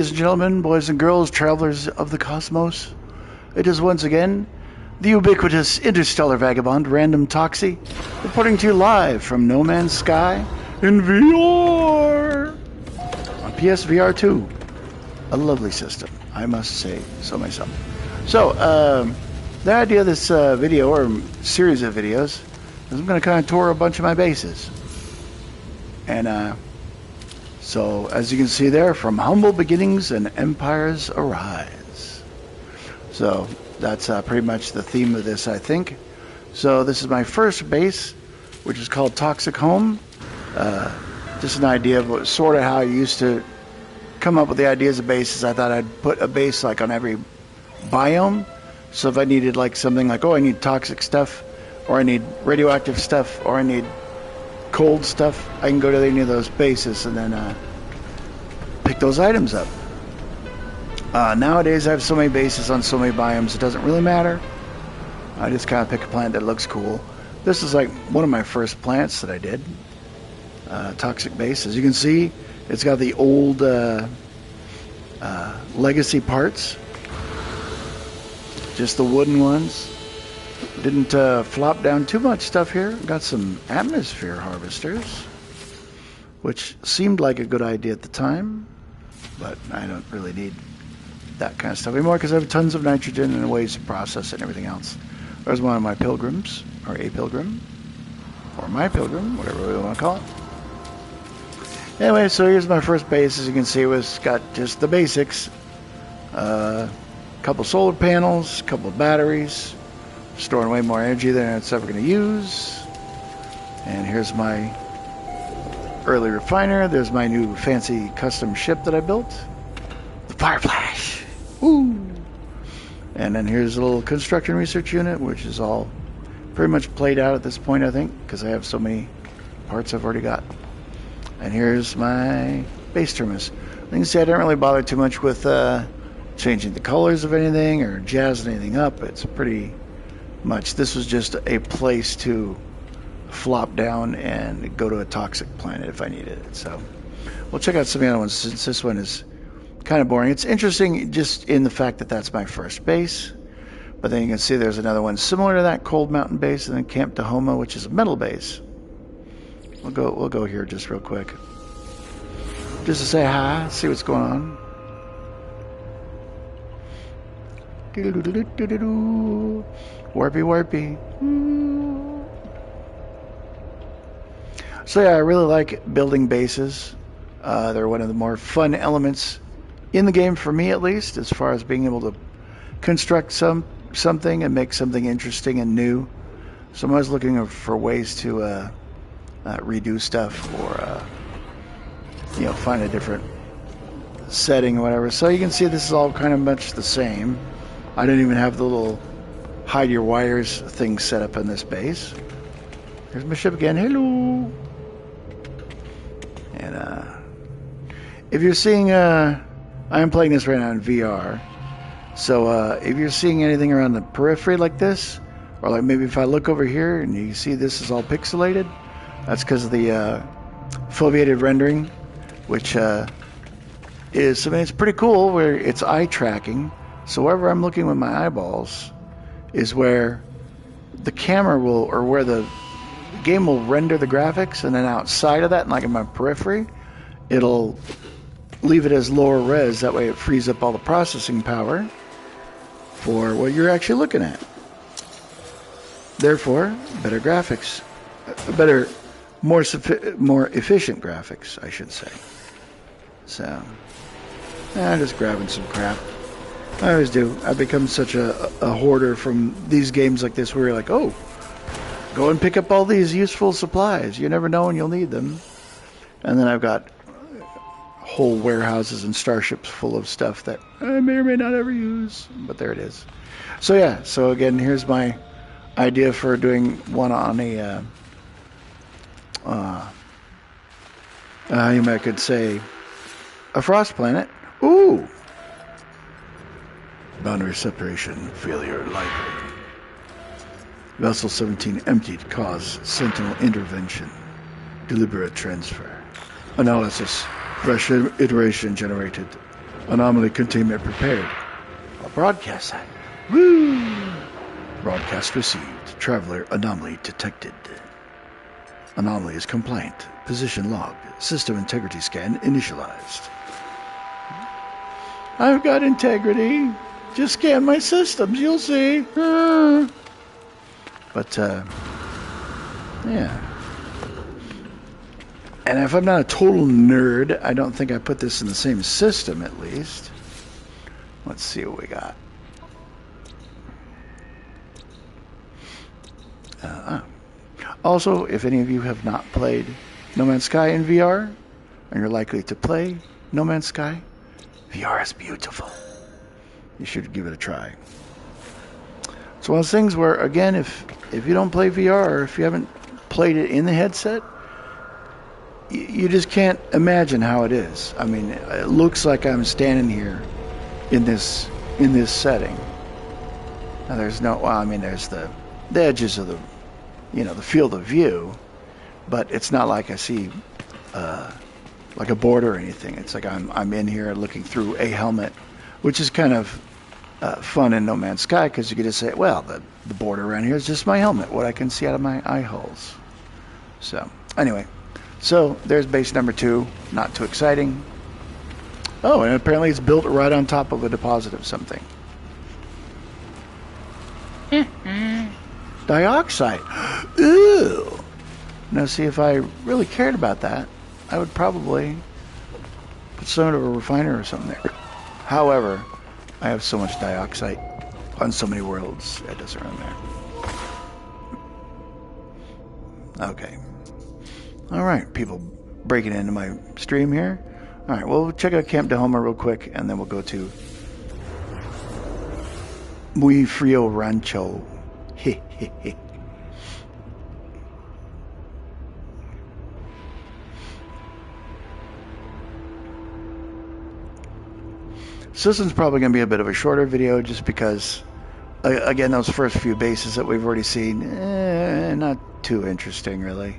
Ladies and gentlemen, boys and girls, travelers of the cosmos, it is once again the ubiquitous interstellar vagabond, Random Toxie, reporting to you live from No Man's Sky in VR on PSVR2. A lovely system, I must say so myself. So, the idea of this video, or series of videos, is I'm going to kind of tour a bunch of my bases. And, so, as you can see there, from humble beginnings and empires arise. So, that's pretty much the theme of this, I think. So, this is my first base, which is called Toxic Home. Just an idea of sort of how I used to come up with the ideas of bases. I thought I'd put a base like on every biome. So, if I needed like something like, oh, I need toxic stuff, or I need radioactive stuff, or I need cold stuff, I can go to any of those bases and then pick those items up. Nowadays I have so many bases on so many biomes, it doesn't really matter. I just kind of pick a plant that looks cool. This is like one of my first plants that I did. Toxic base. As you can see, it's got the old legacy parts. Just the wooden ones. Didn't flop down too much stuff here. Got some atmosphere harvesters, which seemed like a good idea at the time, but I don't really need that kind of stuff anymore because I have tons of nitrogen and ways to process it and everything else. There's one of my pilgrims, or a pilgrim, or my pilgrim, whatever we want to call it. Anyway, so here's my first base. As you can see, it's got just the basics. Couple solar panels, couple batteries, storing way more energy than it's ever going to use. And here's my early refiner. There's my new fancy custom ship that I built, the Fire Flash. Woo! And then here's a little construction research unit, which is all pretty much played out at this point, I think, because I have so many parts I've already got. And here's my base terminus. You can see I didn't really bother too much with changing the colors of anything or jazzing anything up. It's pretty much, this was just a place to flop down and go to a toxic planet if I needed it. So we'll check out some of the other ones, since this one is kind of boring. It's interesting just in the fact that that's my first base, but then you can see there's another one similar to that, Cold Mountain base, and then Camp Tahoma, which is a metal base. We'll go here just real quick, just to say hi, see what's going on. Warpy warpy. So yeah, I really like building bases. They're one of the more fun elements in the game, for me at least, as far as being able to construct something and make something interesting and new. So I'm always looking for ways to redo stuff, or find a different setting or whatever. So you can see this is all kind of much the same. I don't even have the little hide your wires thing set up in this base. Here's my ship again. Hello. And if you're seeing, I am playing this right now in VR. So if you're seeing anything around the periphery like this, or like maybe if I look over here and you see this is all pixelated, that's because of the foveated rendering, which is, I mean, it's pretty cool where it's eye tracking. So wherever I'm looking with my eyeballs is where the camera will, or where the game will render the graphics, and then outside of that, like in my periphery, it'll leave it as lower res. That way it frees up all the processing power for what you're actually looking at. Therefore, better graphics, better, more efficient graphics, I should say. So, I'm just grabbing some crap. I always do. I've become such a hoarder from these games like this, where you're like, oh, go and pick up all these useful supplies. You never know when you'll need them. And then I've got whole warehouses and starships full of stuff that I may or may not ever use. But there it is. So yeah, so again, here's my idea for doing one on a, you might could say, a frost planet. Ooh! Boundary separation failure likely. Vessel 17 emptied, cause sentinel intervention. Deliberate transfer. Analysis. Fresh iteration generated. Anomaly containment prepared. A broadcast site. Woo! Broadcast received. Traveler anomaly detected. Anomaly is compliant. Position logged. System integrity scan initialized. I've got integrity. Just scan my systems, you'll see. But, yeah. And if I'm not a total nerd, I don't think I put this in the same system, at least. Let's see what we got. Also, if any of you have not played No Man's Sky in VR, and you're likely to play No Man's Sky, VR is beautiful. You should give it a try. It's one of those things where, again, if you don't play VR, or if you haven't played it in the headset, you just can't imagine how it is. I mean, it looks like I'm standing here in this setting. Now there's no, well, I mean, there's the edges of the, the field of view, but it's not like I see like a board or anything. It's like I'm in here looking through a helmet, which is kind of fun in No Man's Sky, because you could just say, well, the border around here is just my helmet, what I can see out of my eye holes. So anyway, so there's base number 2. Not too exciting. Oh, and apparently it's built right on top of a deposit of something. Dioxide. Ew. Now see, if I really cared about that, I would probably put some of a refiner or something there. However, I have so much dioxide on so many worlds, it doesn't run there. Okay. Alright, people breaking into my stream here. Alright, well, we'll check out Camp Dahoma real quick, and then we'll go to Muy Frio Rancho. So this one's probably going to be a bit of a shorter video, just because, again, those first few bases that we've already seen, not too interesting, really.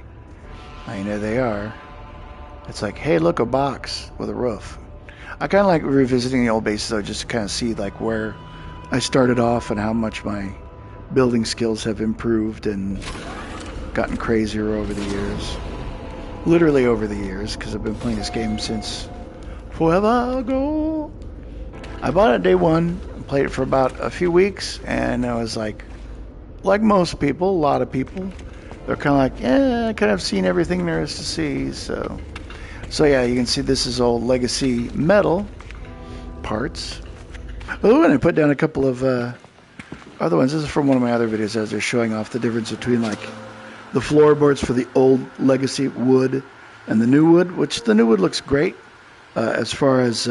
I mean, there they are. It's like, hey, look, a box with a roof. I kind of like revisiting the old bases, though, just to kind of see like where I started off and how much my building skills have improved and gotten crazier over the years. Literally over the years, because I've been playing this game since forever ago. I bought it day one, played it for about a few weeks, and I was like most people, a lot of people, they're kind of like, yeah, I kind of seen everything there is to see. So yeah, you can see this is old legacy metal parts. Oh, and I put down a couple of other ones. This is from one of my other videos, as they're showing off the difference between like the floorboards for the old legacy wood and the new wood, which the new wood looks great as far as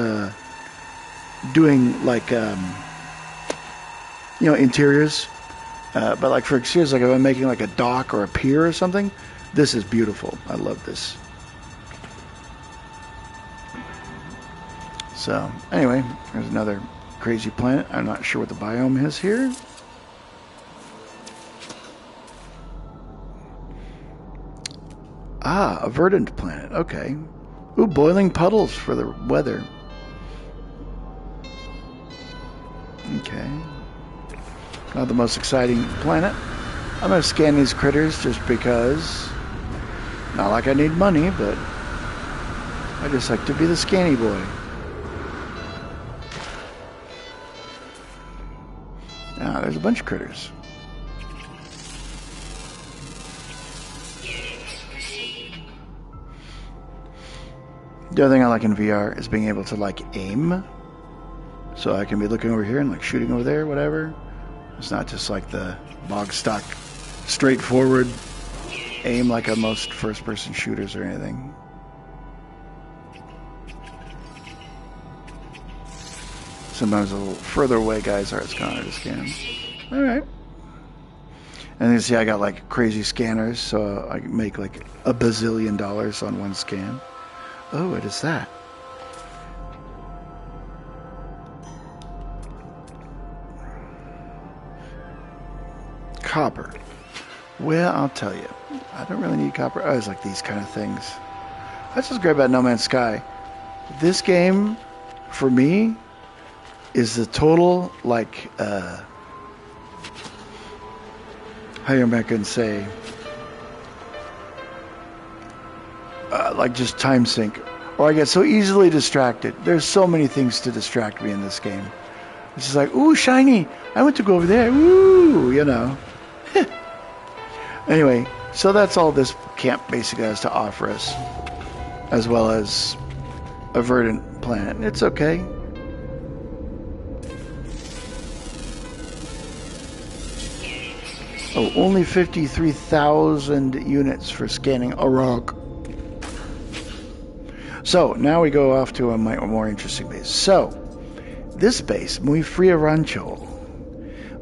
doing like interiors, but like for exteriors, like if I'm making like a dock or a pier or something, this is beautiful. I love this. So anyway, there's another crazy planet. I'm not sure what the biome is here. Ah, a verdant planet. Okay. Ooh, boiling puddles for the weather. Okay. Not the most exciting planet. I'm going to scan these critters just because. Not like I need money, but I just like to be the scanny boy. Ah, there's a bunch of critters. The other thing I like in VR is being able to like aim. So I can be looking over here and like shooting over there, whatever. It's not just like the bog stock, straightforward aim like on most first-person shooters or anything. Sometimes a little further away guys are, it's kind of hard to scan. Alright. And you see I got like crazy scanners, so I can make like $1 bazillion on one scan. Oh, what is that? Copper. Well, I'll tell you, I don't really need copper. I always like these kind of things. That's what's great about No Man's Sky. This game for me is the total, like, how am I going to say, like just time sink. Or I get so easily distracted. There's so many things to distract me in this game. It's just like, ooh, shiny. I went to go over there. Ooh, you know. Anyway, so that's all this camp basically has to offer us. As well as a verdant planet. It's okay. Oh, only 53,000 units for scanning a rock. So, now we go off to a more interesting base. So, this base, Muy Fria Rancho,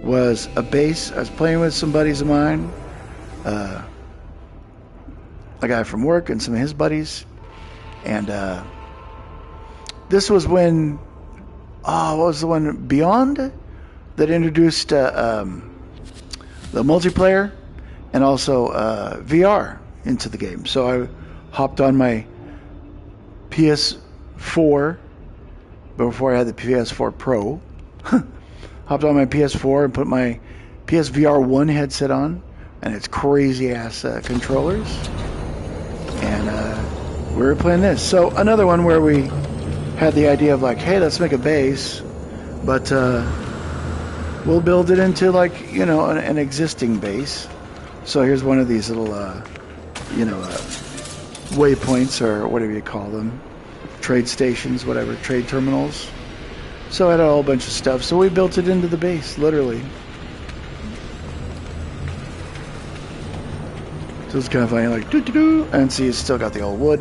was a base. I was playing with some buddies of mine. A guy from work and some of his buddies. And this was when... what was the one? Beyond? That introduced the multiplayer and also VR into the game. So I hopped on my PS4 before I had the PS4 Pro. Hopped on my PS4 and put my PSVR2 headset on, and it's crazy ass controllers, and we were playing this. So another one where we had the idea of like, hey, let's make a base, but we'll build it into like, you know, an existing base. So here's one of these little waypoints, or whatever you call them, trade stations, whatever, trade terminals. So I had a whole bunch of stuff, so we built it into the base, literally. So it's kind of funny, like doo-doo-doo, and see, it's still got the old wood,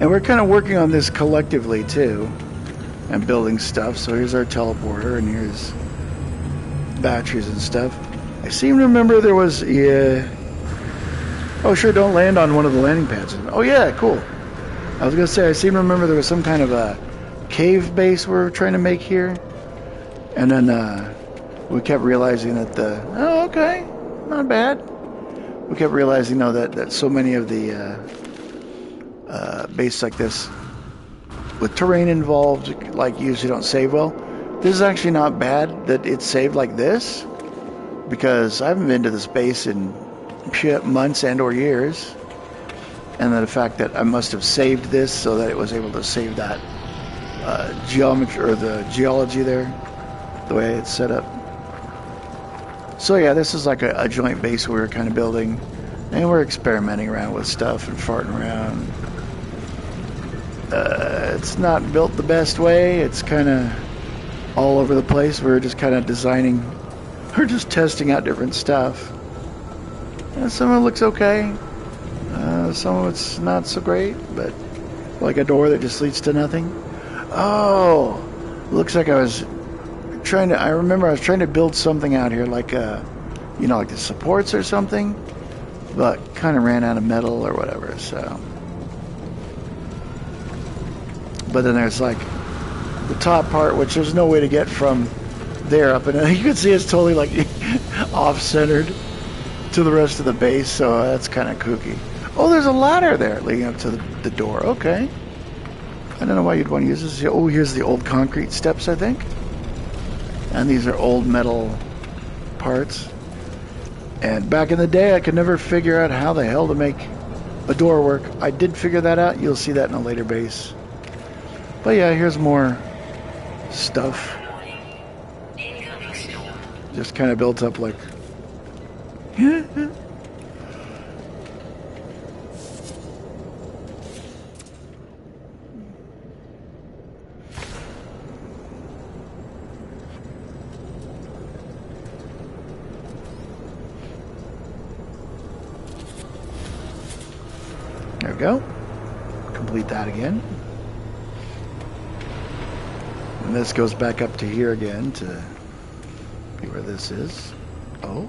and we're kind of working on this collectively too, and building stuff. So here's our teleporter, and here's batteries and stuff. I seem to remember there was, yeah. Oh, sure, don't land on one of the landing pads. Oh, yeah, cool. I was going to say, I seem to remember there was some kind of a cave base we were trying to make here. And then we kept realizing that oh, okay, not bad. We kept realizing, though, that so many of the bases like this, with terrain involved, like, usually don't save well. This is actually not bad that it's saved like this, because I haven't been to this base in months and or years, and then the fact that I must have saved this so that it was able to save that geometry, or the geology there, the way it's set up. So yeah, this is like a joint base we were kind of building, and we're experimenting around with stuff and farting around. It's not built the best way. It's kind of all over the place. We're just kind of designing, or just testing out different stuff. And some of it looks okay. Some of it's not so great, but like a door that just leads to nothing. Oh, looks like I remember I was trying to build something out here, like like the supports or something, but kind of ran out of metal or whatever. So, but then there's like the top part, which there's no way to get from there up, and you can see it's totally like off-centered to the rest of the base, so that's kind of kooky. Oh, there's a ladder there leading up to the door. Okay. I don't know why you'd want to use this. Oh, here's the old concrete steps, I think. And these are old metal parts. And back in the day, I could never figure out how the hell to make a door work. I did figure that out. You'll see that in a later base. But yeah, here's more stuff. Just kind of built up like... There we go. Complete that again. And this goes back up to here again to be where this is. Oh.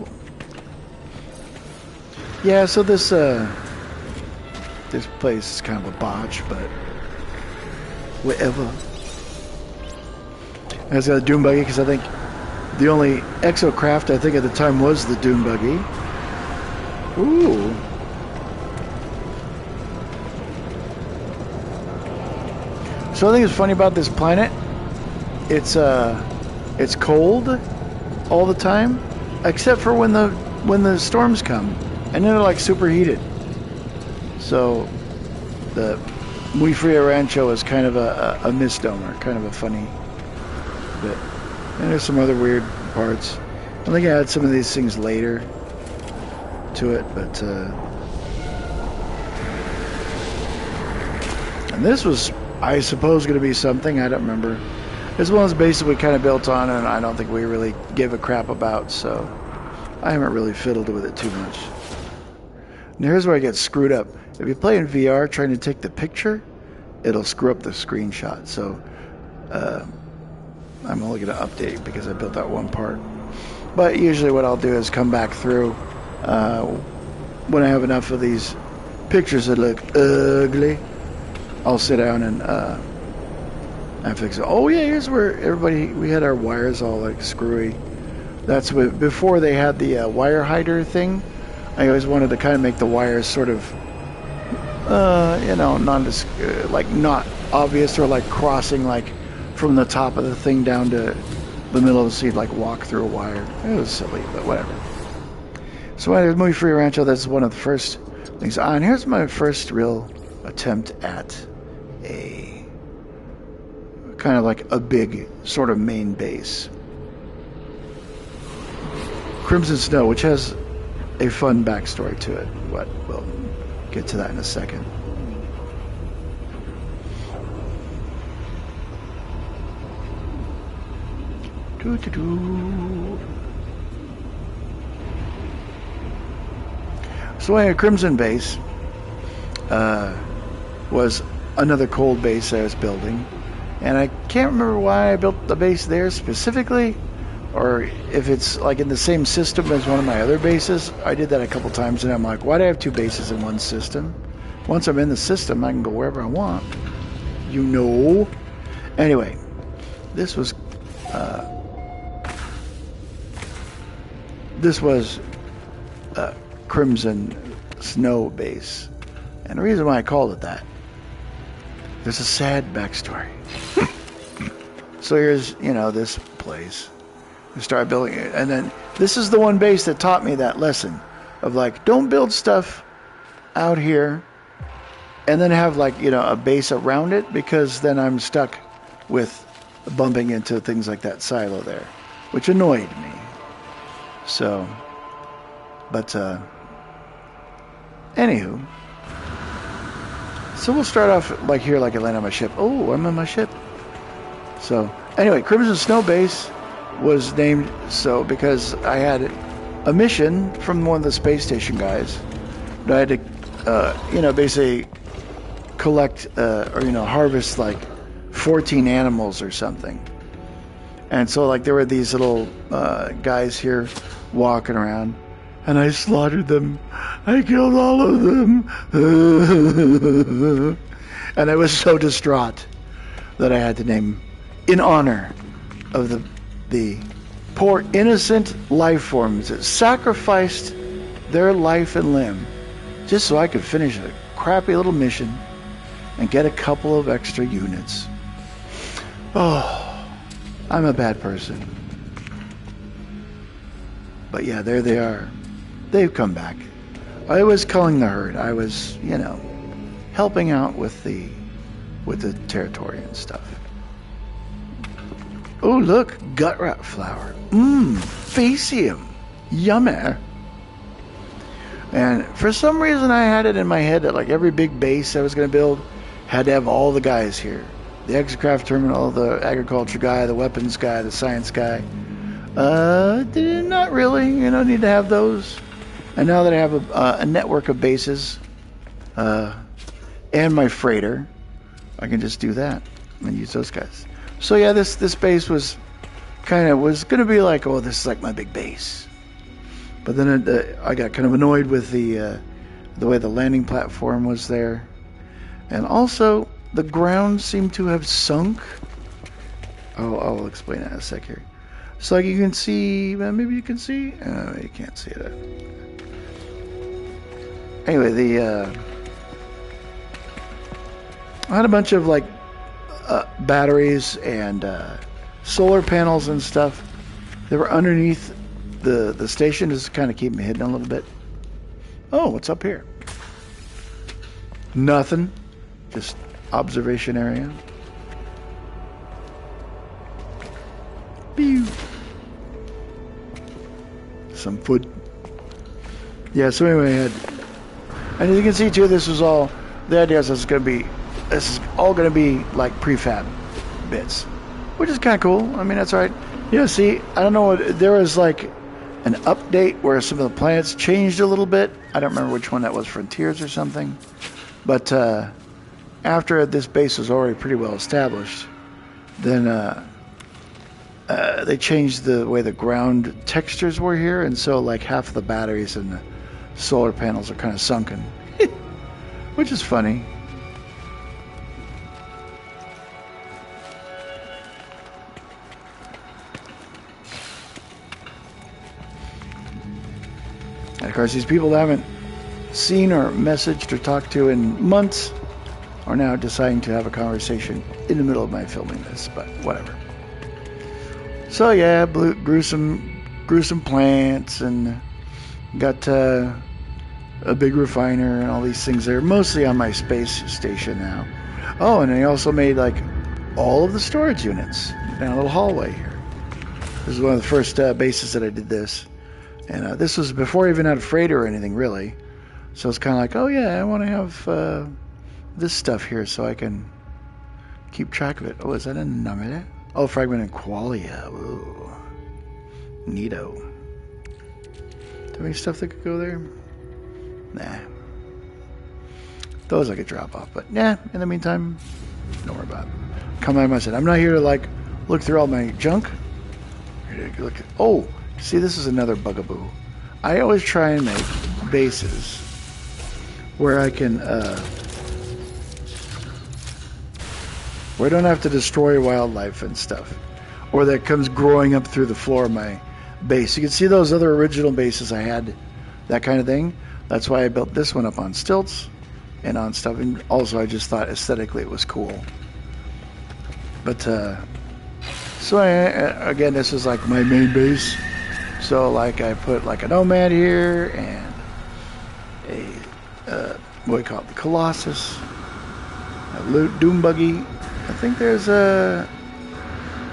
Yeah, so this place is kind of a botch, but whatever. I just got a dune buggy because I think the only exocraft I think at the time was the dune buggy. Ooh. So I think it's funny about this planet it's cold all the time, except for when the storms come, and then they're like superheated. So the Muy Frio Rancho is kind of a misnomer, kind of a funny bit. And there's some other weird parts. I think I had some of these things later to it, but and this was, I suppose, going to be something. I don't remember. This one was basically kind of built on, and I don't think we really give a crap about, so I haven't really fiddled with it too much. And here's where I get screwed up. If you play in VR trying to take the picture, it'll screw up the screenshot. So I'm only going to update because I built that one part. But usually what I'll do is come back through when I have enough of these pictures that look ugly. I'll sit down and fix it. Oh yeah, here's where we had our wires all like screwy. That's what, before they had the wire hider thing. I always wanted to kind of make the wires sort of, like not obvious, or like crossing like from the top of the thing down to the middle of the seat, like walk through a wire. It was silly, but whatever. So there's Muy Frio Rancho. That's one of the first things. And here's my first real attempt at a kind of like a big sort of main base. Crimson Snow, which has a fun backstory to it, but we'll get to that in a second. So anyway, Crimson Base was another cold base I was building, and I can't remember why I built the base there specifically, or if it's like in the same system as one of my other bases. I did that a couple times, and I'm like, why do I have two bases in one system? Once I'm in the system, I can go wherever I want. You know. Anyway, this was Crimson Snow Base, and the reason why I called it that, there's a sad backstory. So here's, this place. I started building it, and then this is the one base that taught me that lesson of like, don't build stuff out here and then have like, a base around it, because then I'm stuck with bumping into things like that silo there, which annoyed me. So, but anywho, so we'll start off like here, like I land on my ship. Oh, I'm on my ship. So anyway, Crimson Snow Base was named so because I had a mission from one of the space station guys that I had to, basically collect or harvest like 14 animals or something. And so like there were these little guys here walking around, and I slaughtered them. I killed all of them. And I was so distraught that I had to name, in honor of the poor innocent life forms that sacrificed their life and limb just so I could finish a crappy little mission and get a couple of extra units. Oh, I'm a bad person. But yeah, there they are. They've come back. I was culling the herd. I was, helping out with the territory and stuff. Oh, look, gut rat flower. Faecium. Yummy. And for some reason I had it in my head that like every big base I was going to build had to have all the guys here. The exocraft terminal, the agriculture guy, the weapons guy, the science guy. Not really, need to have those. And now that I have a network of bases and my freighter, I can just do that and use those guys. So yeah, this base was going to be like, oh, this is like my big base. But then I got kind of annoyed with the way the landing platform was there, and also the ground seemed to have sunk. I'll explain that in a sec here. So like you can see, maybe you can see. You can't see it. Anyway, I had a bunch of like batteries and solar panels and stuff. They were underneath the station, just to kind of keep me hidden a little bit. Oh, what's up here? Nothing. Just observation area. Pew. Some food. Yeah, so anyway, and as you can see too, this is all, the idea is this is all going to be like prefab bits, which is kind of cool. I mean, that's all right. You know, see, I don't know what, there was like an update where some of the planets changed a little bit. I don't remember which one that was, Frontiers or something. But after this base was already pretty well established, then they changed the way the ground textures were here, and so like half of the batteries and the solar panels are kind of sunken, which is funny. And of course, these people that haven't seen or messaged or talked to in months are now deciding to have a conversation in the middle of my filming this, but whatever. So yeah, grew some plants and got a big refiner and all these things there, mostly on my space station now. Oh, and I also made like all of the storage units down a little hallway here. This is one of the first bases that I did this. And this was before I even had a freighter or anything, really. So it's kind of like, oh yeah, I want to have this stuff here so I can keep track of it. Oh, is that a number? Oh, fragmented qualia. Ooh. Neato. Do you have any stuff that could go there? Nah. Those I could drop off, but yeah, in the meantime, don't worry about it. Come on, I said, I'm not here to like look through all my junk. Look at, oh, see, this is another bugaboo. I always try and make bases where I can, where I don't have to destroy wildlife and stuff, or that comes growing up through the floor of my base. You can see those other original bases I had, that kind of thing. That's why I built this one up on stilts and on stuff, and also I just thought aesthetically it was cool. But so again, this is like my main base. So like I put like a Nomad here and a what do you call it, the Colossus, a Doom Buggy. I think there's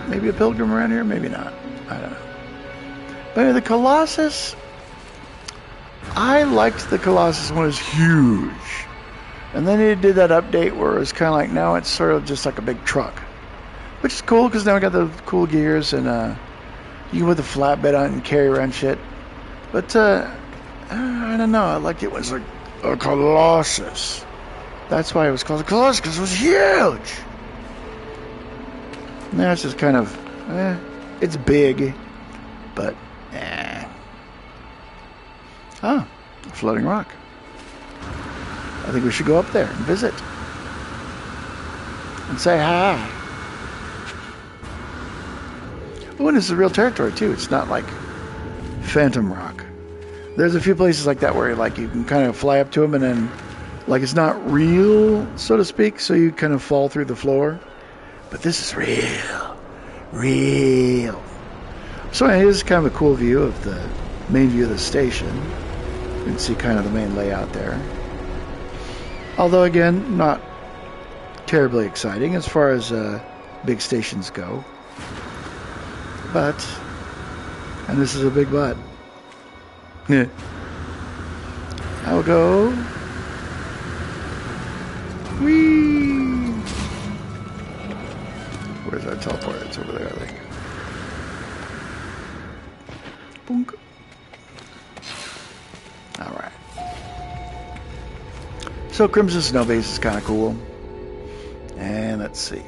maybe a Pilgrim around here, maybe not. I don't know. But anyway, the Colossus, I liked the Colossus when it was huge. And then they did that update where it was kind of like, now it's sort of just like a big truck. Which is cool, because now I got the cool gears, and you can put the flatbed on and carry around shit. But, I don't know, I liked it when it was like a Colossus. That's why it was called a Colossus, because it was huge. Now it's just kind of, it's big, but, Ah, a floating rock. I think we should go up there and visit. And say hi. Oh, and this is real territory too. It's not like Phantom Rock. There's a few places like that where like you can kind of fly up to them and then like it's not real, so to speak, so you kind of fall through the floor. But this is real. So it is kind of a cool view of the main view of the station. You can see kind of the main layout there. Although again, not terribly exciting as far as big stations go. But, and this is a big but. Yeah. I'll go. Whee! Where's our teleport? It's over there, I think. Boonk. Alright. So Crimson Snow Base is kind of cool. And let's see.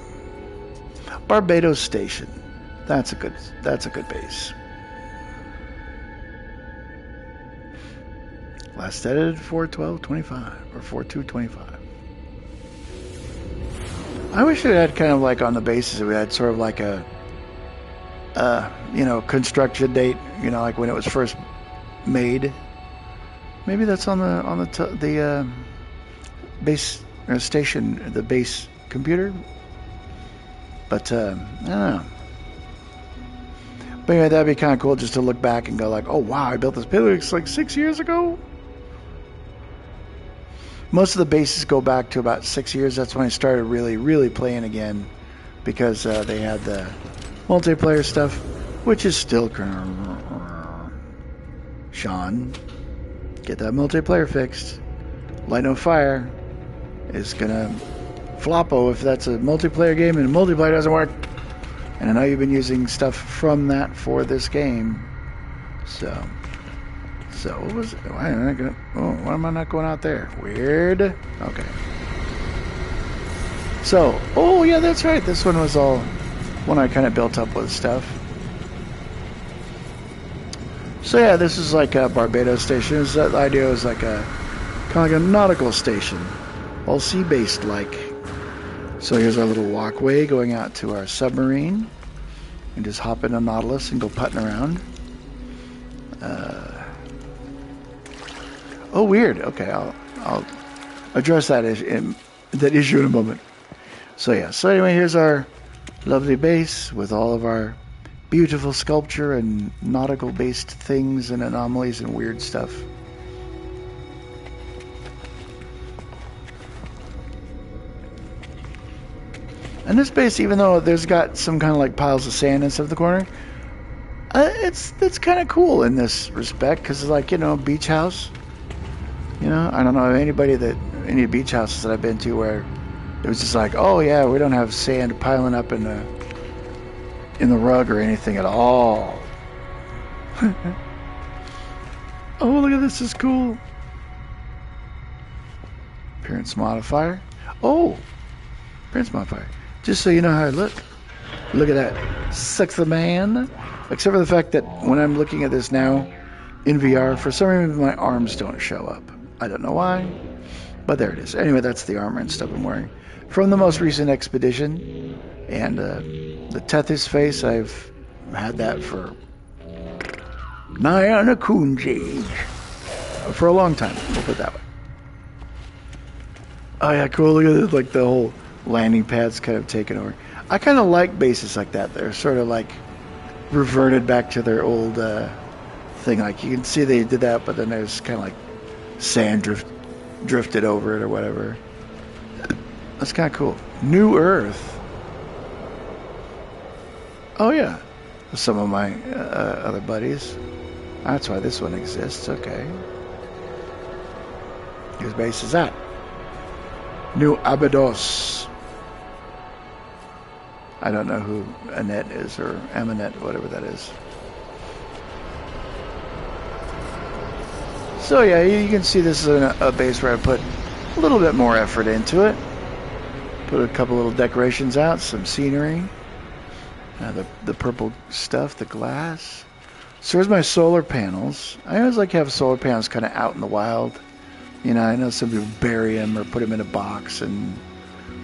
Barbados Station. That's a good base. Last edited 4/12/25 or 4/2/25. I wish it had kind of like on the bases we had sort of like a construction date, like when it was first made. Maybe that's on the base station, the base computer. But I don't know. But anyway, that'd be kind of cool just to look back and go like, oh wow, I built this Pillix like 6 years ago. Most of the bases go back to about 6 years. That's when I started really playing again, because they had the multiplayer stuff, which is still Sean, get that multiplayer fixed. Light No Fire is gonna floppo if that's a multiplayer game and multiplayer doesn't work. And I know you've been using stuff from that for this game. So what was it? Why am I not going out there? Weird. Okay. So, oh yeah, that's right. This one was all one I kind of built up with stuff. So yeah, this is like a Barbados station. The idea was like a kind of like a nautical station, all sea-based like. So here's our little walkway going out to our submarine, and just hop in a Nautilus and go putting around. Oh, weird. Okay, I'll address that issue in a moment. So yeah. So anyway, here's our lovely base with all of our beautiful sculpture and nautical-based things and anomalies and weird stuff. And this base, even though there's got some kind of like piles of sand and stuff in the corner, it's kind of cool in this respect, because it's like, you know, beach house. You know, I don't know any beach houses that I've been to where it was just like, oh yeah, we don't have sand piling up in the rug or anything at all. Oh, look at this, is cool. Appearance modifier. Oh, appearance modifier. Just so you know how I look. Look at that. Sexy man. Except for the fact that when I'm looking at this now in VR, for some reason my arms don't show up. I don't know why, but there it is. Anyway, that's the armor and stuff I'm wearing from the most recent expedition. And the Tethys face, I've had that for nigh on a coonjage. For a long time, we'll put it that way. Oh yeah, cool. Look at it, like the whole landing pad's kind of taken over. I kind of like bases like that. They're sort of like reverted back to their old thing. Like you can see they did that, but then there's kind of like sand drifted over it or whatever. That's kind of cool. New Earth. Oh yeah, some of my other buddies. That's why this one exists. Okay. Whose base is that? New Abydos. I don't know who Annette is, or Aminette, whatever that is. So yeah, you can see this is a base where I put a little bit more effort into it. Put a couple little decorations out, some scenery. The purple stuff, the glass. So here's my solar panels. I always like to have solar panels kind of out in the wild. You know, I know some people bury them or put them in a box and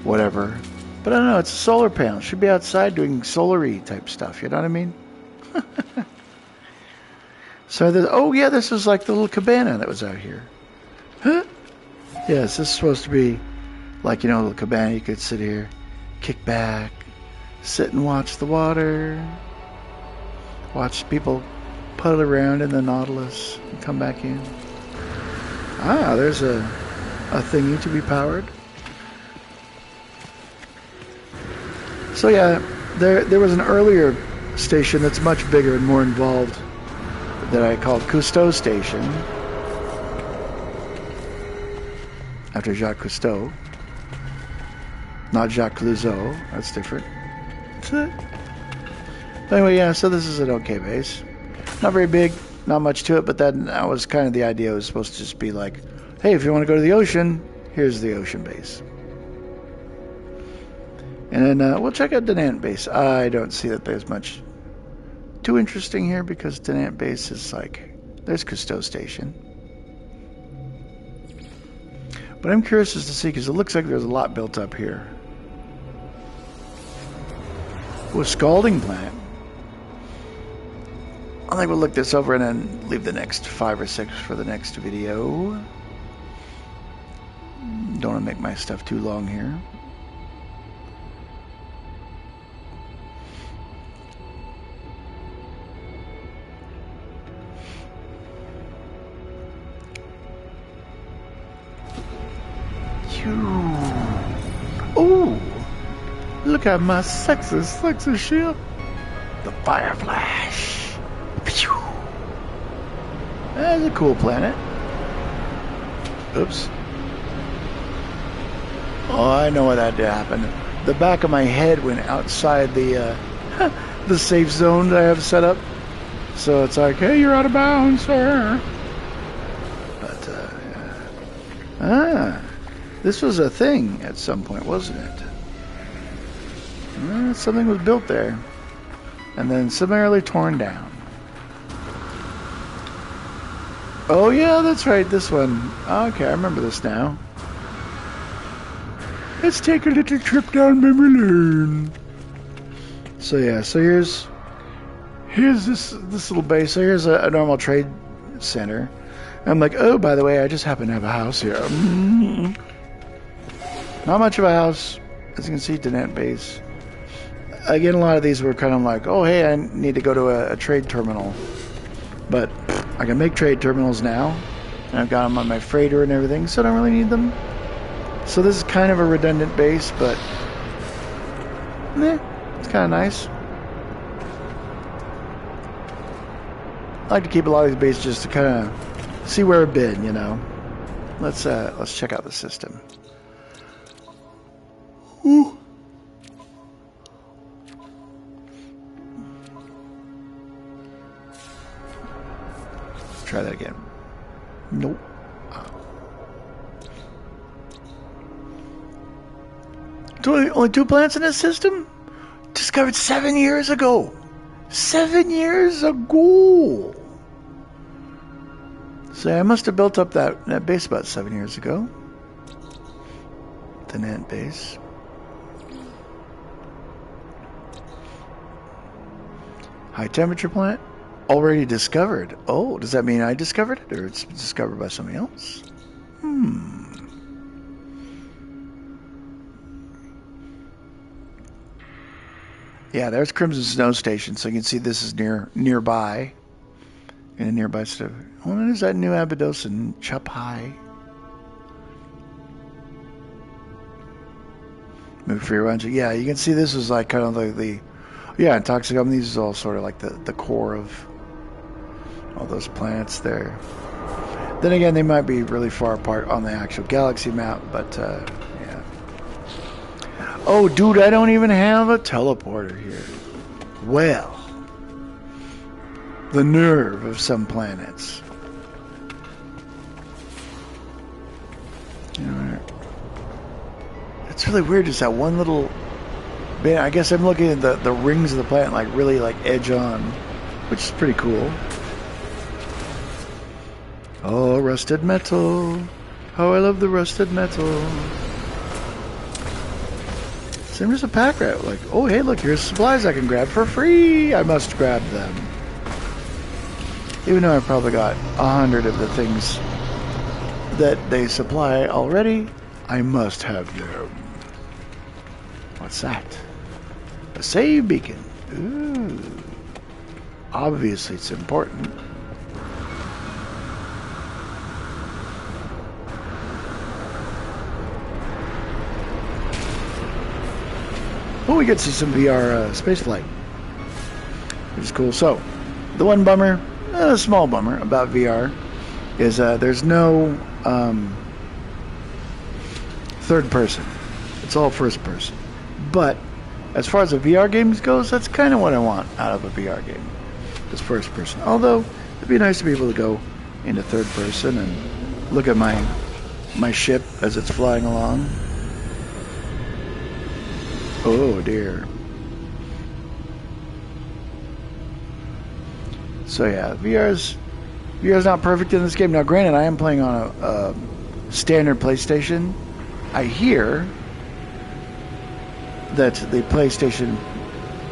whatever. But I don't know, it's a solar panel. It should be outside doing solar-y type stuff, you know what I mean? So, oh yeah, this is like the little cabana that was out here. Huh? Yes, this is supposed to be like, you know, a little cabana. You could sit here, kick back, sit and watch the water. Watch people puddle around in the Nautilus and come back in. Ah, there's a thingy to be powered. So yeah, there was an earlier station that's much bigger and more involved that I called Cousteau Station, after Jacques Cousteau. Not Jacques Clouseau, that's different. Anyway, yeah, so this is an okay base. Not very big, not much to it, but that was kind of the idea. It was supposed to just be like, hey, if you want to go to the ocean, here's the ocean base. And then we'll check out Denant base. I don't see that there's much too interesting here, because Denant base is like, there's Cousteau Station. But I'm curious as to see, because it looks like there's a lot built up here. Oh, scalding plant. I think we'll look this over and then leave the next 5 or 6 for the next video. Don't want to make my stuff too long here. Ooh, look at my sexy, sexy ship. The Fire Flash. Phew. That's a cool planet. Oops. Oh, I know why that did happen. The back of my head went outside the the safe zone that I have set up. So it's like, hey, you're out of bounds, sir. But, this was a thing at some point, wasn't it? Something was built there. And then summarily torn down. Oh, yeah, that's right, this one. Okay, I remember this now. Let's take a little trip down memory lane. So, yeah, so here's this little base. So here's a normal trade center. I'm like, oh, by the way, I just happen to have a house here. Not much of a house, as you can see, Danette base. Again, a lot of these were kind of like, oh, hey, I need to go to a trade terminal. But I can make trade terminals now. And I've got them on my freighter and everything, so I don't really need them. So this is kind of a redundant base, but it's kind of nice. I like to keep a lot of these bases just to kind of see where I've been, you know. Let's check out the system. Ooh. Try that again. Nope. Only 2 planets in this system? Discovered 7 years ago. 7 years ago. So I must have built up that base about 7 years ago. The Nant base. High temperature planet. Already discovered. Oh, does that mean I discovered it, or it's discovered by somebody else? Yeah, there's Crimson Snow Station, so you can see this is nearby. In a nearby stuff. Oh, there's that new Abydos in Chup High. Move for your lunch. Yeah, you can see this is like kind of like the yeah, in Toxie, I mean, these are all sort of like the core of all those planets there. Then again, they might be really far apart on the actual galaxy map, but yeah. Oh, dude, I don't even have a teleporter here. Well, the nerve of some planets. You know, it's really weird, just that one little bit. I guess I'm looking at the rings of the planet, like really like edge on, which is pretty cool. Oh, rusted metal. How I love the rusted metal. So there's a pack rat. Like, oh, hey, look, here's supplies I can grab for free. I must grab them. Even though I probably got 100 of the things that they supply already, I must have them. What's that? A save beacon. Ooh. Obviously, it's important. Oh, we get to see some VR spaceflight, which is cool. So, the one bummer, a small bummer about VR, is there's no third person. It's all first person. But as far as the VR games goes, that's kind of what I want out of a VR game, is first person. Although it'd be nice to be able to go into third person and look at my ship as it's flying along. Oh dear. So yeah, VR's not perfect in this game. Now granted, I am playing on a standard PlayStation. I hear that the PlayStation,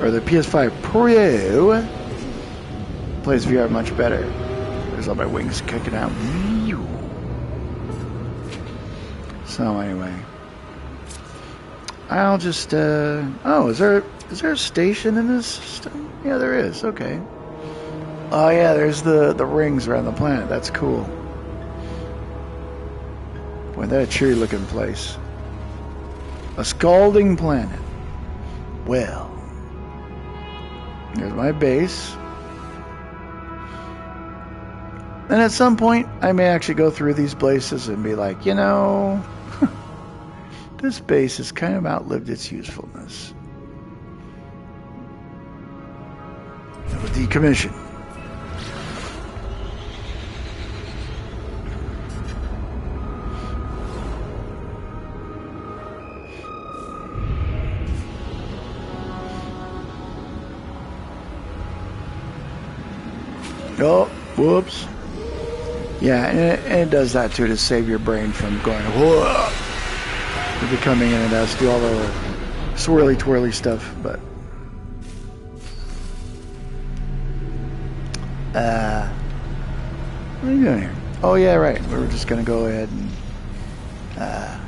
or the PS5 Pro, plays VR much better. There's all my wings kicking out. So anyway, I'll just oh, is there a station in this system? Yeah, there is. Okay. Oh yeah, there's the rings around the planet. That's cool. Boy, that's a cheery looking place. A scalding planet. Well, there's my base. And at some point, I may actually go through these places and be like, you know, this base has kind of outlived its usefulness. It will decommission. Oh, whoops. Yeah, and it does that too to save your brain from going, whoa, and becoming NMS, do all the swirly twirly stuff, but what are you doing here? Oh yeah, right. We were just gonna go ahead and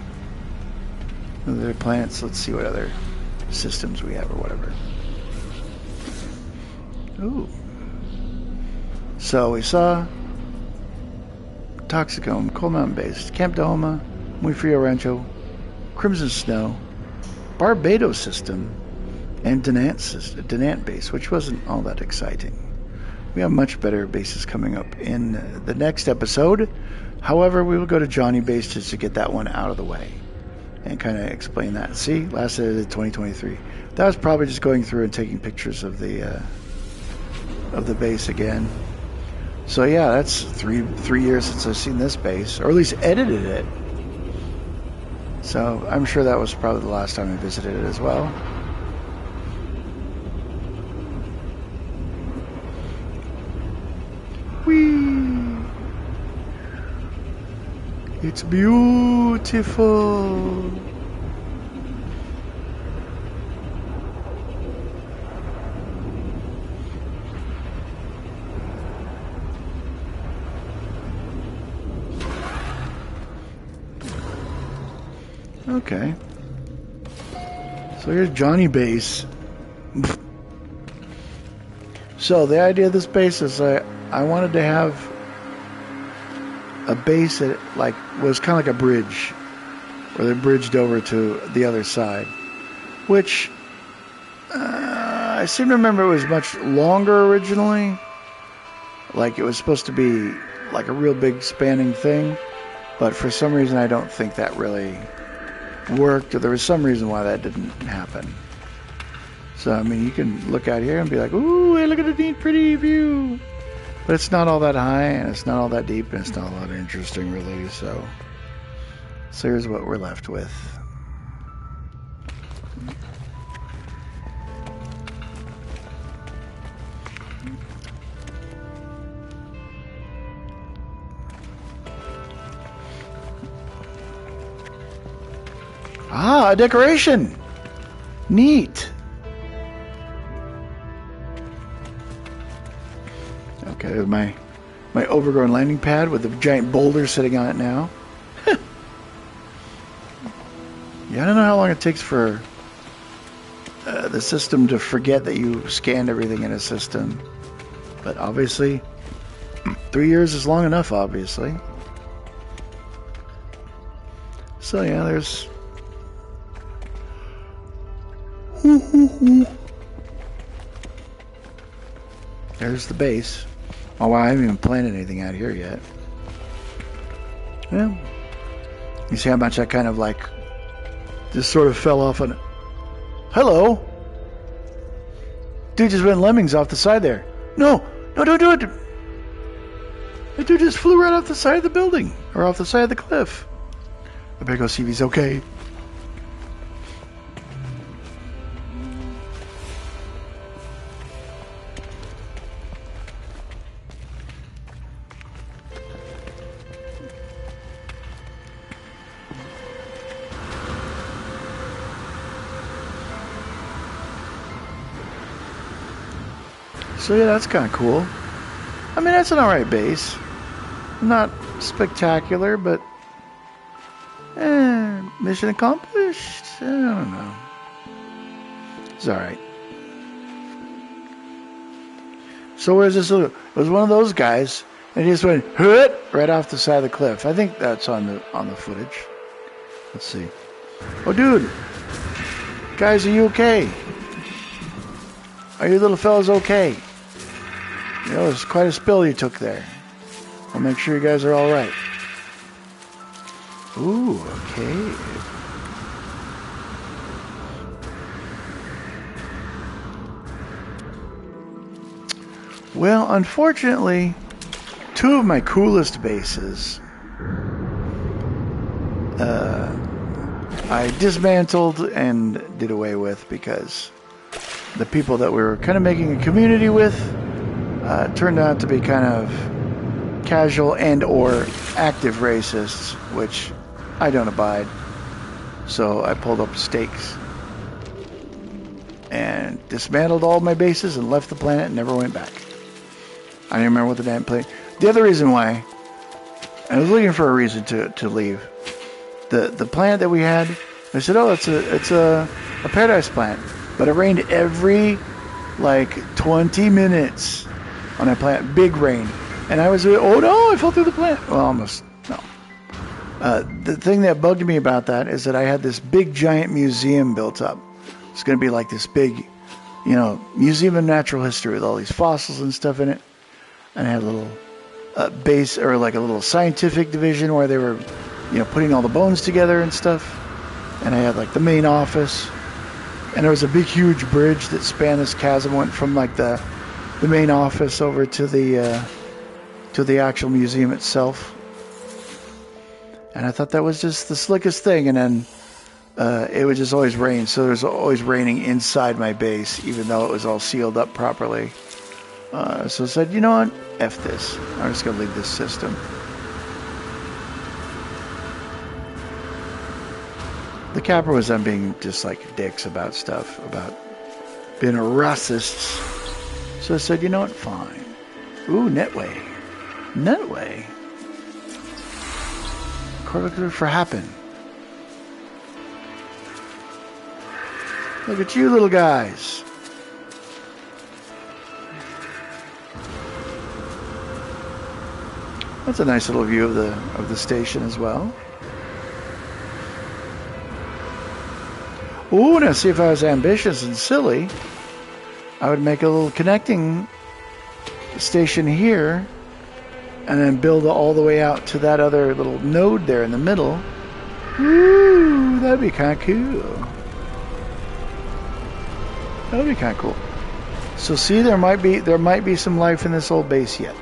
other planets. Let's see what other systems we have or whatever. Ooh. So we saw Toxicome, Cold Mountain Base, Camp Dahoma, Muy Frio Rancho, Crimson Snow, Barbados System, and Denant Base, which wasn't all that exciting. We have much better bases coming up in the next episode. However, we will go to Johnny Base just to get that one out of the way and kind of explain that. See, last edited 2023. That was probably just going through and taking pictures of the base again. So yeah, that's three years since I've seen this base, or at least edited it. So I'm sure that was probably the last time I visited it as well. Whee! It's beautiful. Okay. So here's Johnny Base. So the idea of this base is I wanted to have a base that like was kind of like a bridge, where they bridged over to the other side, which I seem to remember it was much longer originally. Like it was supposed to be like a real big spanning thing, but for some reason I don't think that really worked, or there was some reason why that didn't happen. So I mean, you can look out here and be like, ooh, hey, look at the neat pretty view, but it's not all that high and it's not all that deep and it's not all that interesting really. So here's what we're left with. Ah, a decoration. Neat. Okay, there's my overgrown landing pad with a giant boulder sitting on it now. Yeah, I don't know how long it takes for the system to forget that you scanned everything in a system. But obviously, 3 years is long enough, obviously. So yeah, there's... There's the base. Oh wow, I haven't even planted anything out here yet. Well, you see how much I kind of like just sort of fell off on. Hello, dude just went lemmings off the side there. No, don't do it. The dude just flew right off the side of the building, or off the side of the cliff. I better go see if he's okay. So yeah, that's kind of cool. I mean, that's an alright base. Not spectacular, but mission accomplished? I don't know. It's alright. So where's this little... It was one of those guys, and he just went right off the side of the cliff. I think that's on the footage. Let's see. Oh, dude, Guys, are you okay? Are you little fellas okay? You know, it's quite a spill you took there. I'll make sure you guys are all right. Ooh, okay. Well, unfortunately, two of my coolest bases I dismantled and did away with because the people that we were kind of making a community with turned out to be kind of casual and or active racists, which I don't abide. So I pulled up stakes and dismantled all my bases and left the planet and never went back. I don't remember what the damn plane. The other reason why, I was looking for a reason to leave. The planet that we had, I said, oh, it's a paradise planet, but it rained every like 20 minutes on that planet, big rain, and I was, oh no, I fell through the planet. Well, almost no. The thing that bugged me about that is that I had this big giant museum built up. It's going to be like this big, you know, museum of natural history with all these fossils and stuff in it. And I had a little base, or like a little scientific division where they were, you know, putting all the bones together and stuff. And I had like the main office. And there was a big, huge bridge that spanned this chasm, went from like the main office over to the actual museum itself. And I thought that was just the slickest thing. And then it would just always rain. So there was always raining inside my base, even though it was all sealed up properly. So I said, you know what? F this. I'm just going to leave this system. The capper was then being just like dicks about stuff, about being a racist. So I said, you know what? Fine. Ooh, Netway. Netway. Corvette for happen. Look at you little guys. That's a nice little view of the station as well. Ooh, now see, if I was ambitious and silly, I would make a little connecting station here and then build all the way out to that other little node there in the middle. Ooh, that'd be kind of cool. That'd be kind of cool. So see, there might be some life in this old base yet.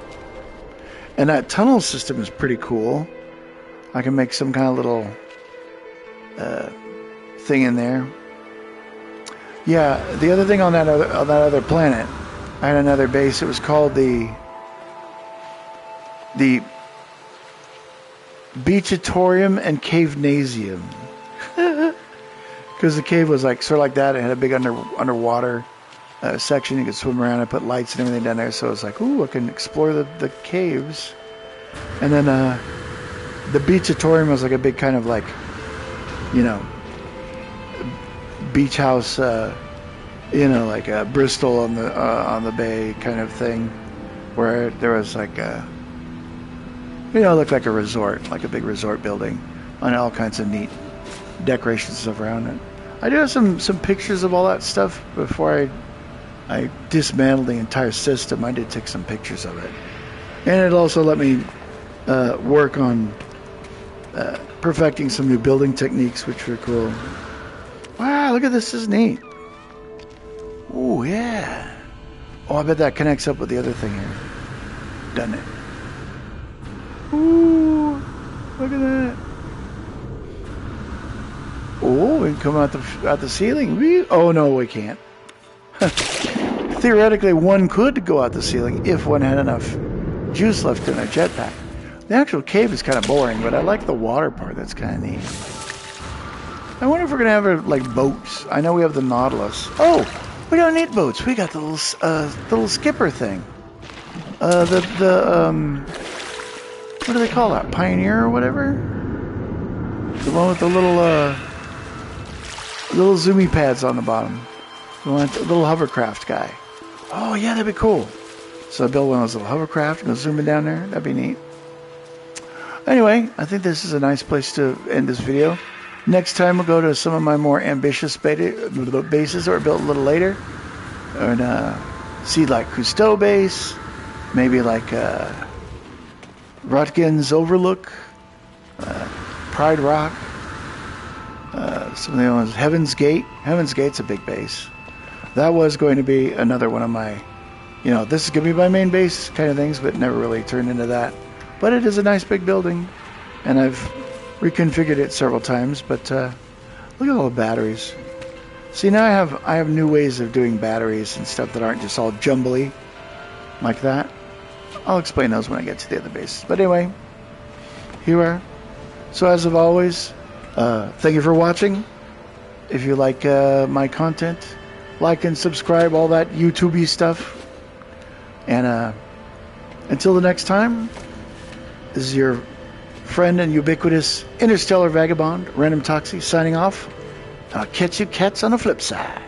And that tunnel system is pretty cool. I can make some kind of little thing in there. Yeah, the other thing on that other planet, I had another base. It was called the Beachatorium and Cavenasium. Because the cave was like sort of like that. It had a big underwater section. You could swim around. I put lights and everything down there. So it's like, ooh, I can explore the caves. And then the Beachatorium was like a big kind of like, you know, beach house, you know, like a Bristol on the bay kind of thing, where there was like a, you know, it looked like a resort, like a big resort building, and all kinds of neat decorations stuff around it. I do have some pictures of all that stuff before I dismantled the entire system. I did take some pictures of it, and it also let me work on perfecting some new building techniques, which were cool. Wow, look at this. This is neat. Oh, yeah. Oh, I bet that connects up with the other thing here. Doesn't it? Ooh, look at that. Oh, we can come out the ceiling. Oh, no, we can't. Theoretically, one could go out the ceiling if one had enough juice left in a jetpack. The actual cave is kind of boring, but I like the water part. That's kind of neat. I wonder if we're gonna have like boats. I know we have the Nautilus. Oh, we don't need boats. We got the little skipper thing. What do they call that? Pioneer or whatever? The one with the little zoomy pads on the bottom. The little hovercraft guy. Oh yeah, that'd be cool. So I build one of those little hovercraft and go zooming down there. That'd be neat. Anyway, I think this is a nice place to end this video. Next time we'll go to some of my more ambitious bases that were built a little later. And see like Cousteau base, maybe like Rutgen's Overlook, Pride Rock, some of the other ones. Heaven's Gate. Heaven's Gate's a big base. That was going to be another one of my, this is going to be my main base kind of things, but never really turned into that. But it is a nice big building, and I've reconfigured it several times. But look at all the batteries. See, now I have new ways of doing batteries and stuff that aren't just all jumbly like that. I'll explain those when I get to the other bases. But anyway, here we are. So as of always, thank you for watching. If you like my content, like and subscribe, all that YouTube-y stuff. And until the next time, this is your friend and ubiquitous interstellar vagabond, Random Toxie, signing off. I'll catch you cats on the flip side.